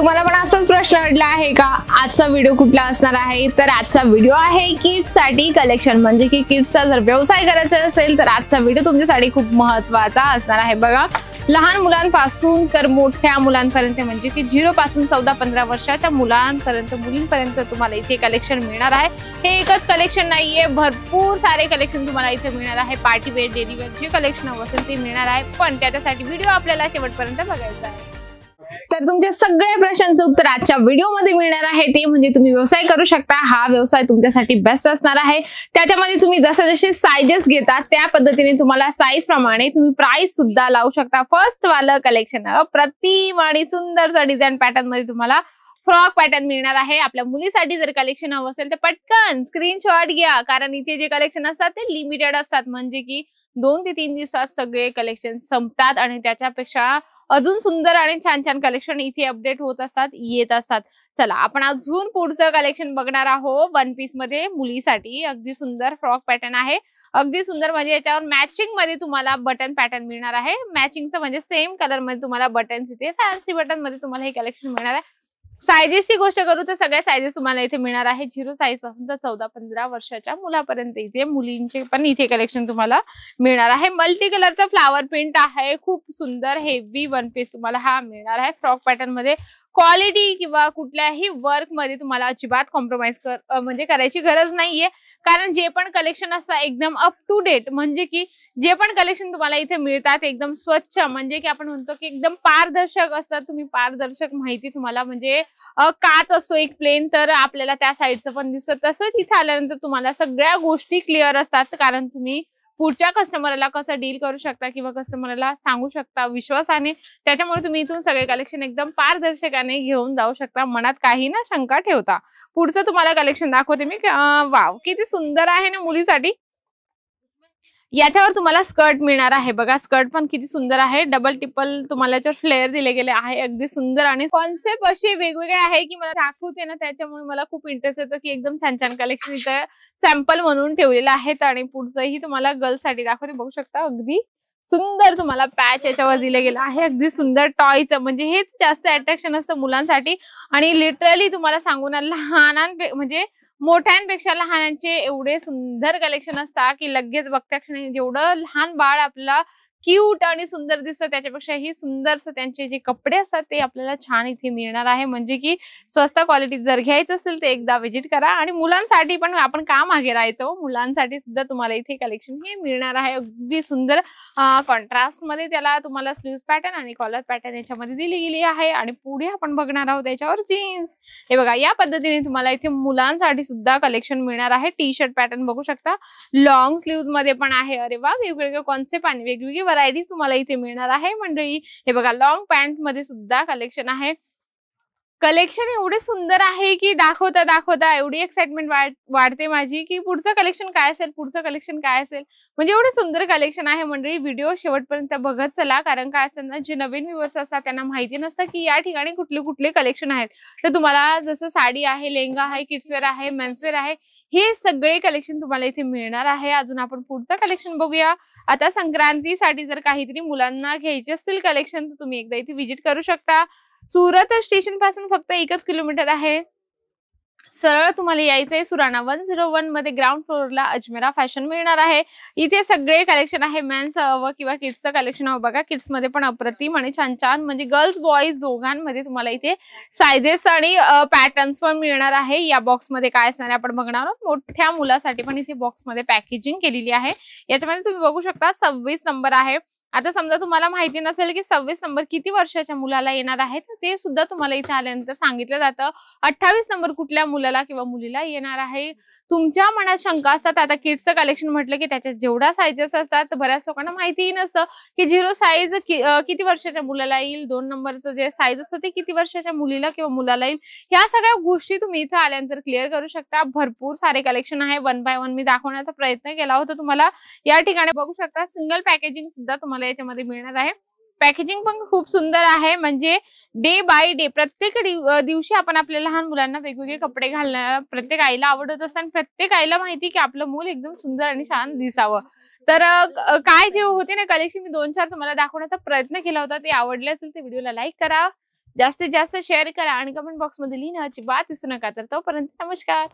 तुम्हाला पण असाच प्रश्न पडला आहे का आजचा व्हिडिओ कुठला असणार आहे? तर आजचा व्हिडिओ आहे किड्स साठी कलेक्शन, म्हणजे की किड्सचा जर व्यवसाय करायचा असेल तर आजचा व्हिडिओ तुमच्यासाठी खूप महत्त्वाचा असणार आहे। बघा, लहान मुलांपासून तर मोठ्या मुलांपर्यंत, म्हणजे की 0 पासून 14-15 वर्षाच्या मुलांपर्यंत मुलींपर्यंत तुम्हाला इथे कलेक्शन मिळणार आहे। हे एकच कलेक्शन नाहीये, भरपूर सारे कलेक्शन तुम्हाला इथे मिळणार आहे। पार्टी वेअर, डेली वेअर जे कलेक्शन हवं असेल ते मिळणार आहे, पण त्याच्यासाठी व्हिडिओ आपल्याला शेवटपर्यंत बघायचा आहे। तर तुमच्या सगळ्या प्रश्नांचं उत्तर आजच्या व्हिडिओमध्ये मिळणार आहे, ते म्हणजे तुम्ही व्यवसाय करू शकता। हा व्यवसाय तुमच्यासाठी बेस्ट असणार आहे। त्याच्यामध्ये तुम्ही जसे साइजेस घेतात त्या पद्धतीने तुम्हाला साइज प्रमाणे तुम्ही प्राइस सुद्धा लावू शकता। फर्स्ट वाला कलेक्शन प्रतिम आणि सुंदरसा डिझाइन पॅटर्न मध्ये तुम्हाला फ्रॉक पॅटर्न मिळणार आहे। आपल्या मुलीसाठी जर कलेक्शन हवं असेल तर पटकन स्क्रीनशॉट घ्या, कारण इथे जे कलेक्शन असतात ते लिमिटेड असतात, म्हणजे की 2 ते 3 दिवसात सगळे कलेक्शन संपतात आणि त्याच्यापेक्षा अजून सुंदर आणि छान छान कलेक्शन इथे अपडेट होत असतात, येत असतात। चला आपण अजून पुढचं कलेक्शन बघणार आहोत। वन पीस मध्ये मुलीसाठी अगदी सुंदर फ्रॉक पॅटर्न आहे, अगदी सुंदर, म्हणजे याच्यावर मॅचिंग मध्ये तुम्हाला बटन पॅटर्न मिळणार आहे। मॅचिंगचं म्हणजे सेम कलर मध्ये तुम्हाला बटन्स इथे फॅन्सी बटन मध्ये तुम्हाला हे कलेक्शन मिळणार आहे। साइजेसची गोष्ट करू तर सगळ्या साइजेस तुम्हाला इथे मिळणार आहे, 0 साइज पासून तर 14-15 वर्षाच्या मुलापर्यंत इथे मुलींचे पण इथे कलेक्शन तुम्हाला मिळणार आहे। मल्टी कलरचा फ्लावर प्रिंट आहे, खूप सुंदर हेवी वन पीस तुम्हाला हा मिळणार आहे फ्रॉक पॅटर्न मध्ये। क्वालिटी किंवा कुठल्याही वर्क मध्ये तुम्हाला अजिबात कॉम्प्रोमाइज म्हणजे करायची गरज नाहीये, कारण जे पण कलेक्शन असतं एकदम अप टू डेट, म्हणजे की जे पण कलेक्शन तुम्हाला इथे मिळतात एकदम स्वच्छ, म्हणजे की आपण म्हणतो की एकदम पारदर्शक असतात। तुम्ही पारदर्शक माहिती तुम्हाला, म्हणजे काच असतो एक प्लेन, तर आपल्याला त्या साईडचं पण दिसत। तसंच इथे आल्यानंतर तुम्हाला सगळ्या गोष्टी क्लिअर असतात, कारण तुम्ही पुढच्या कस्टमरला कसं डील करू शकता किंवा कस्टमरला सांगू शकता विश्वासाने, त्याच्यामुळे तुम्ही इथून सगळे कलेक्शन एकदम पारदर्शकाने घेऊन जाऊ शकता, मनात काही ना शंका ठेवता। पुढचं तुम्हाला कलेक्शन दाखवते मी। वाव, किती सुंदर आहे ना मुलीसाठी। याच्यावर तुम्हाला स्कर्ट मिळणार आहे, बघा स्कर्ट पण किती सुंदर आहे, डबल टिपल तुम्हाला याच्यावर फ्लेअर दिले गेले आहे, अगदी सुंदर। आणि कॉन्सेप्ट असे वेगवेगळे आहे की मला दाखवते ना, त्याच्यामुळे मला खूप इंटरेस्ट येतो की एकदम छान छान कलेक्शन इथं सॅम्पल म्हणून ठेवलेलं आहेत। आणि पुढचंही तुम्हाला गर्ल्स साठी दाखवते, बघू शकता अगदी सुंदर तुम्हाला पॅच याच्यावर दिले गेलं आहे, अगदी सुंदर टॉयचं, म्हणजे हेच जास्त अट्रॅक्शन असतं मुलांसाठी। आणि लिटरली तुम्हाला सांगू ना, म्हणजे मोठ्यांपेक्षा लहानांचे एवढे सुंदर कलेक्शन असतात की लगेच बघत्या क्षणी जेवढं लहान बाळ आपला क्यूट आणि सुंदर दिसतं त्याच्यापेक्षाही सुंदरसं त्यांचे जे कपडे असतात ते आपल्याला छान इथे मिळणार आहे। म्हणजे की स्वस्त क्वालिटी जर घ्यायचं असेल तर एकदा व्हिजिट करा। आणि मुलांसाठी पण आपण का मागे राहायचं, मुलांसाठी सुद्धा तुम्हाला इथे कलेक्शन हे मिळणार आहे, अगदी सुंदर कॉन्ट्रास्ट मध्ये। त्याला तुम्हाला स्लीव्स पॅटर्न आणि कॉलर पॅटर्न याच्यामध्ये दिली गेली आहे। आणि पुढे आपण बघणार आहोत त्याच्यावर जीन्स, हे बघा या पद्धतीने तुम्हाला इथे मुलांसाठी सुद्धा कलेक्शन मिळणार आहे। टी शर्ट पॅटर्न बघू शकता, लॉंग स्लीव्स मध्ये पण आहे। अरे वा, वेगवेगळे कॉन्सेप्ट आणि वेगवेगळी व्हरायटीज तुम्हाला इथे मिळणार आहे मंडळी। हे बघा लॉंग पॅन्ट मध्ये सुद्धा कलेक्शन आहे। कलेक्शन एवढे सुंदर आहे की दाखवता दाखवता एवढी एक्साइटमेंट वाढते माझी की पुढचं कलेक्शन काय असेल, पुढचं कलेक्शन काय असेल, म्हणजे एवढे सुंदर कलेक्शन आहे मंडळी। व्हिडिओ शेवटपर्यंत बघत चला, कारण काय असतं ना, जे नवीन व्ह्यूअर्स असतात त्यांना माहिती नसतं की या ठिकाणी कुठले कुठले कलेक्शन आहेत। तर तुम्हाला जसं साडी आहे, लेहंगा आहे, किड्सवेअर आहे, मेन्सवेअर आहे, हे सगळे कलेक्शन तुम्हाला इथे मिळणार आहे। अजून आपण पुढचं कलेक्शन बघूया। आता संक्रांतीसाठी जर काहीतरी मुलांना घ्यायचे असतील कलेक्शन तर तुम्ही एकदा इथे व्हिजिट करू शकता। सुरत स्टेशन पासून फक्त 1 किलोमीटर आहे, सरळ तुम्हाला यायचंय सुराणा 101 मध्ये ग्राउंड फ्लोअरला अजमेरा फॅशन मिळणार आहे। इथे सगळे कलेक्शन आहे, मेन्स हवं किंवा किड्सचं कलेक्शन हवं, बघा किड्स मध्ये पण अप्रतिम आणि छान छान, म्हणजे गर्ल्स बॉईज दोघांमध्ये तुम्हाला इथे साइजेस आणि पॅटर्न्स पण मिळणार आहे। या बॉक्स मध्ये काय असणार आहे आपण बघणार आहोत। मोठ्या मुलासाठी पण इथे बॉक्स मध्ये पॅकेजिंग केलेली आहे, याच्यामध्ये तुम्ही बघू शकता 26 नंबर आहे। आता समजा तुम्हाला माहिती नसेल की 26 नंबर किती वर्षाच्या मुलाला येणार आहे, तर ते सुद्धा तुम्हाला इथे आल्यानंतर सांगितलं जातं। 28 नंबर कुठल्या मुलाला किंवा मुलीला येणार आहे। तुमच्या मनात शंका असतात, आता किड्सचं कलेक्शन म्हटलं की त्याच्यात जेवढा साइजेस असतात तर बऱ्याच लोकांना माहितीही नसतं की 0 साइज किती वर्षाच्या मुलाला येईल, 2 नंबरचं जे साइज असतं ते किती वर्षाच्या मुलीला किंवा मुलाला येईल। ह्या सगळ्या गोष्टी तुम्ही इथे आल्यानंतर क्लिअर करू शकता। भरपूर सारे कलेक्शन आहे, 1 बाय 1 मी दाखवण्याचा प्रयत्न केला होता तुम्हाला। या ठिकाणी बघू शकता सिंगल पॅकेजिंग सुद्धा तुम्हाला याच्यामध्ये मिळणार आहे। पॅकेजिंग पण खूप सुंदर आहे, म्हणजे डे बाय डे प्रत्येक दिवशी आपण आपल्या लहान मुलांना वेगवेगळे कपडे घालण्याला प्रत्येक आईला आवडत असतं, आणि प्रत्येक आईला माहिती की आपलं मूल एकदम सुंदर आणि छान दिसावं। तर काय जे होते ना कलेक्शन मी 2-4 तुम्हाला दाखवण्याचा प्रयत्न केला होता, ते आवडले असेल तर व्हिडिओला लाईक करा, जास्तीत जास्त शेअर करा आणि कमेंट बॉक्समध्ये लिहिणं अजिबात विसरू नका. तर तोपर्यंत नमस्कार.